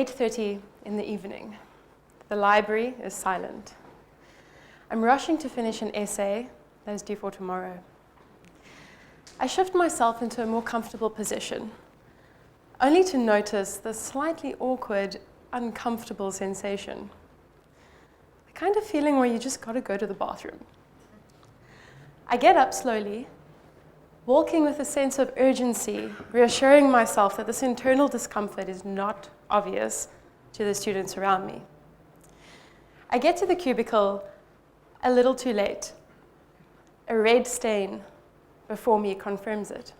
8:30 in the evening. The library is silent. I'm rushing to finish an essay that is due for tomorrow. I shift myself into a more comfortable position, only to notice the slightly awkward, uncomfortable sensation. The kind of feeling where you just gotta go to the bathroom. I get up slowly, walking with a sense of urgency, reassuring myself that this internal discomfort is not obvious to the students around me. I get to the cubicle a little too late. A red stain before me confirms it.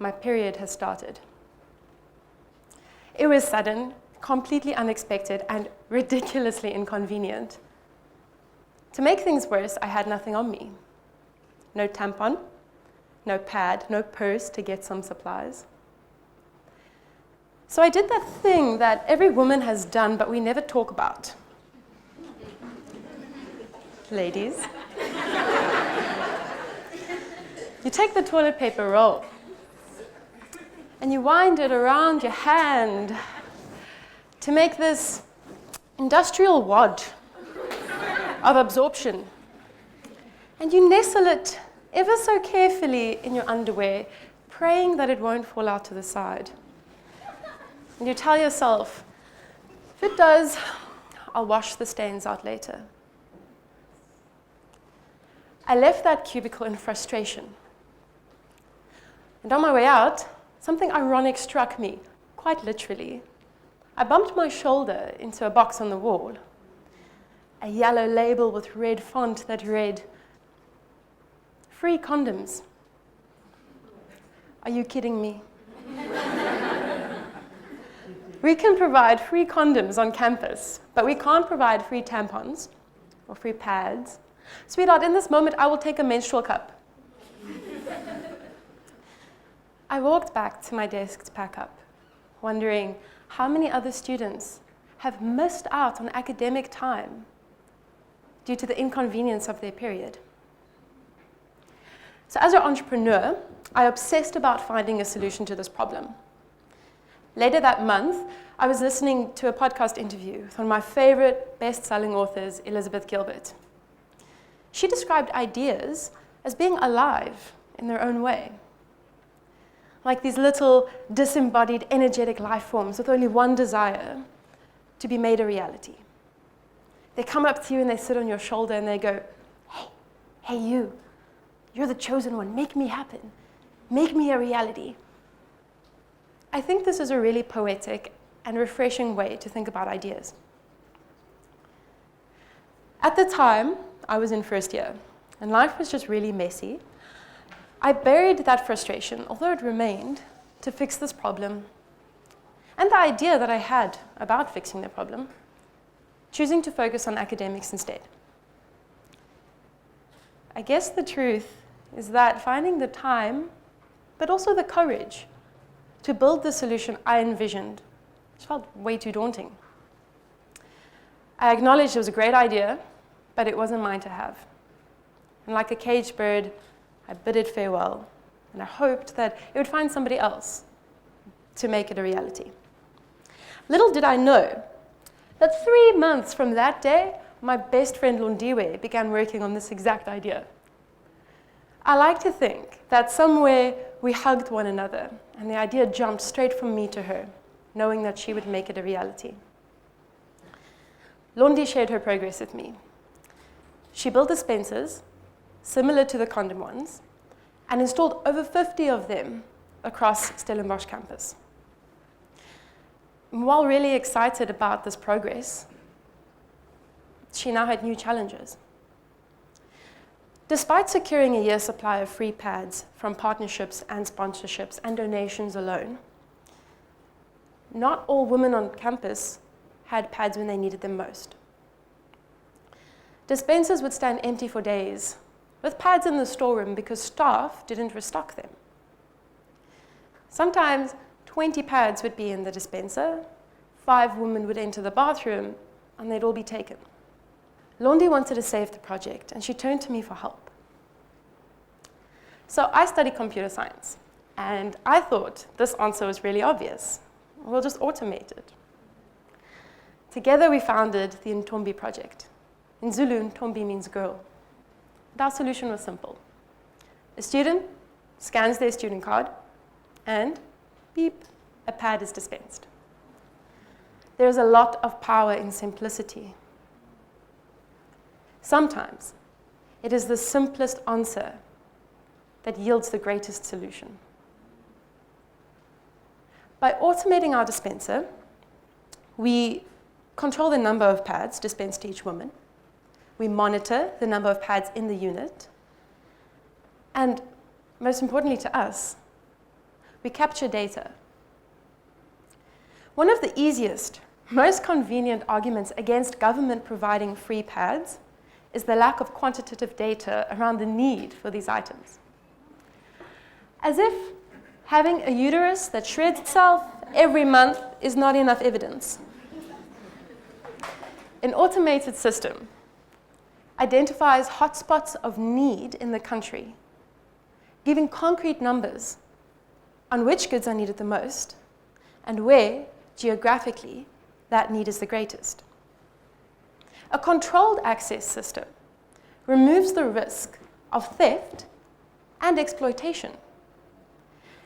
My period has started. It was sudden, completely unexpected, and ridiculously inconvenient. To make things worse, I had nothing on me. No tampon, no pad, no purse to get some supplies. So I did that thing that every woman has done, but we never talk about. Ladies, you take the toilet paper roll and you wind it around your hand to make this industrial wad of absorption. And you nestle it ever so carefully in your underwear, praying that it won't fall out to the side. And you tell yourself, if it does, I'll wash the stains out later. I left that cubicle in frustration. And on my way out, something ironic struck me, quite literally. I bumped my shoulder into a box on the wall, a yellow label with red font that read, "Free condoms." Are you kidding me? We can provide free condoms on campus, but we can't provide free tampons or free pads. Sweetheart, in this moment, I will take a menstrual cup. I walked back to my desk to pack up, wondering how many other students have missed out on academic time due to the inconvenience of their period. So as an entrepreneur, I obsessed about finding a solution to this problem. Later that month, I was listening to a podcast interview with one of my favorite best-selling authors, Elizabeth Gilbert. She described ideas as being alive in their own way, like these little disembodied, energetic life forms with only one desire, to be made a reality. They come up to you and they sit on your shoulder and they go, hey you, you're the chosen one, make me happen, make me a reality. I think this is a really poetic and refreshing way to think about ideas. At the time, I was in first year, and life was just really messy. I buried that frustration, although it remained, to fix this problem, and the idea that I had about fixing the problem, choosing to focus on academics instead. I guess the truth is that finding the time, but also the courage, to build the solution I envisioned just felt way too daunting. I acknowledged it was a great idea, but it wasn't mine to have. And like a caged bird, I bid it farewell, and I hoped that it would find somebody else to make it a reality. Little did I know that 3 months from that day, my best friend Londiwe began working on this exact idea. I like to think that somewhere we hugged one another, and the idea jumped straight from me to her, knowing that she would make it a reality. Londi shared her progress with me. She built dispensers, similar to the condom ones, and installed over 50 of them across Stellenbosch campus. And while really excited about this progress, she now had new challenges. Despite securing a year's supply of free pads from partnerships and sponsorships and donations alone, not all women on campus had pads when they needed them most. Dispensers would stand empty for days, with pads in the storeroom because staff didn't restock them. Sometimes 20 pads would be in the dispenser, 5 women would enter the bathroom, and they'd all be taken. Londi wanted to save the project, and she turned to me for help. So I studied computer science, and I thought this answer was really obvious. We'll just automate it. Together we founded the Intombi Project. In Zulu, Intombi means girl. And our solution was simple. A student scans their student card, and beep, a pad is dispensed. There is a lot of power in simplicity. Sometimes it is the simplest answer that yields the greatest solution. By automating our dispenser, we control the number of pads dispensed to each woman. We monitor the number of pads in the unit. And most importantly to us, we capture data. One of the easiest, most convenient arguments against government providing free pads is the lack of quantitative data around the need for these items. As if having a uterus that shreds itself every month is not enough evidence. An automated system identifies hotspots of need in the country, giving concrete numbers on which goods are needed the most and where, geographically, that need is the greatest. A controlled access system removes the risk of theft and exploitation.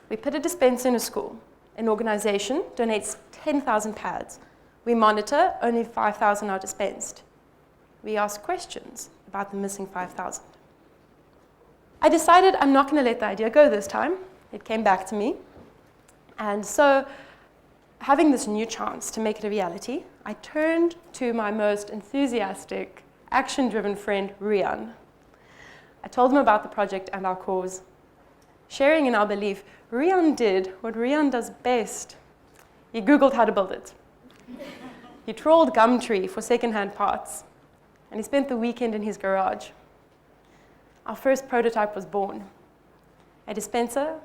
We put a dispenser in a school. An organization donates 10,000 pads. We monitor, only 5,000 are dispensed. We ask questions about the missing 5,000. I decided I'm not going to let the idea go this time. It came back to me. And so, having this new chance to make it a reality, I turned to my most enthusiastic, action-driven friend, Rian. I told him about the project and our cause. Sharing in our belief, Rian did what Rian does best. He Googled how to build it. He trawled Gumtree for second-hand parts, and he spent the weekend in his garage. Our first prototype was born, a dispenser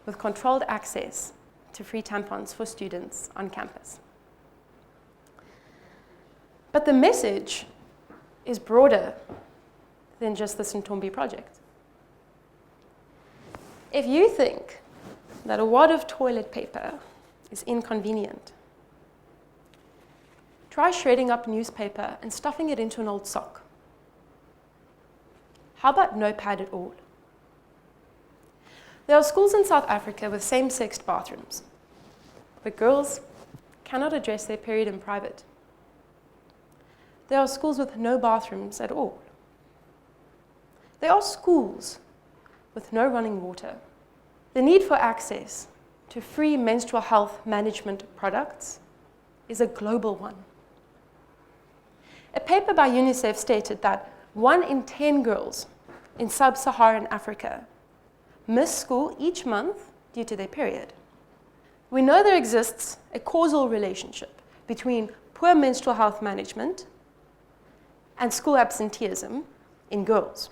with controlled access to free tampons for students on campus. But the message is broader than just the Intombi Project. If you think that a wad of toilet paper is inconvenient, try shredding up newspaper and stuffing it into an old sock. How about no pad at all? There are schools in South Africa with same-sex bathrooms, but girls cannot address their period in private. There are schools with no bathrooms at all. There are schools with no running water. The need for access to free menstrual health management products is a global one. A paper by UNICEF stated that 1 in 10 girls in sub-Saharan Africa miss school each month due to their period. We know there exists a causal relationship between poor menstrual health management and school absenteeism in girls.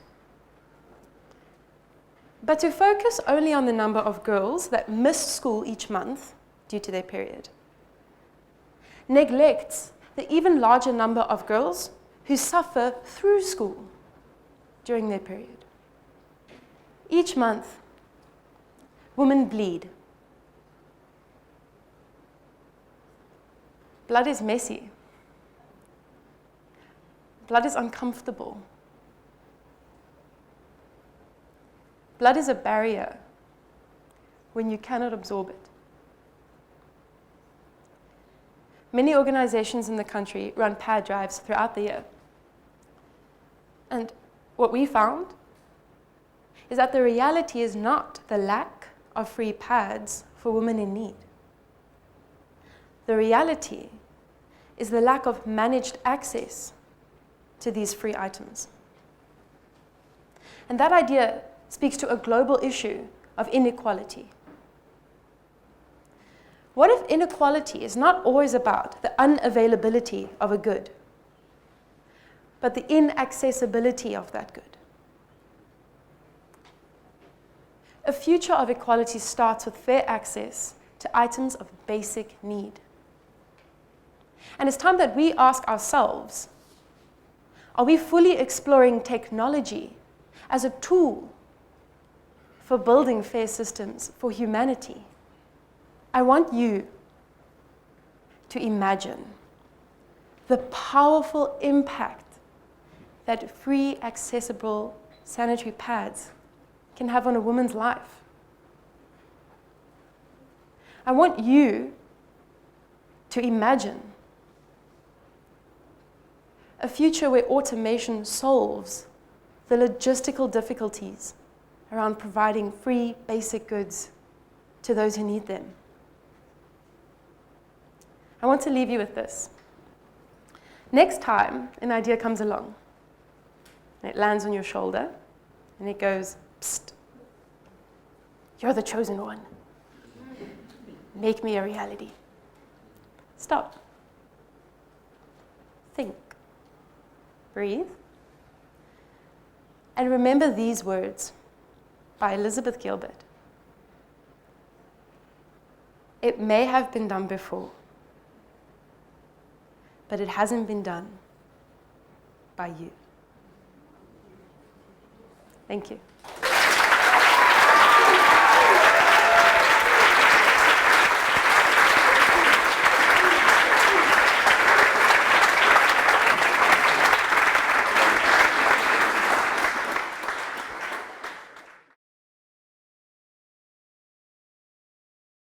But to focus only on the number of girls that miss school each month due to their period neglects the even larger number of girls who suffer through school during their period. Each month, women bleed. Blood is messy. Blood is uncomfortable. Blood is a barrier when you cannot absorb it. Many organizations in the country run pad drives throughout the year. And what we found is that the reality is not the lack of free pads for women in need. The reality is the lack of managed access to these free items. And that idea speaks to a global issue of inequality. What if inequality is not always about the unavailability of a good, but the inaccessibility of that good? A future of equality starts with fair access to items of basic need. And it's time that we ask ourselves, are we fully exploring technology as a tool for building fair systems for humanity? I want you to imagine the powerful impact that free, accessible sanitary pads can have on a woman's life. I want you to imagine a future where automation solves the logistical difficulties around providing free, basic goods to those who need them. I want to leave you with this. Next time an idea comes along, and it lands on your shoulder, and it goes, "Psst, you're the chosen one. Make me a reality." Stop. Think. Breathe. And remember these words by Elizabeth Gilbert. It may have been done before, but it hasn't been done by you. Thank you.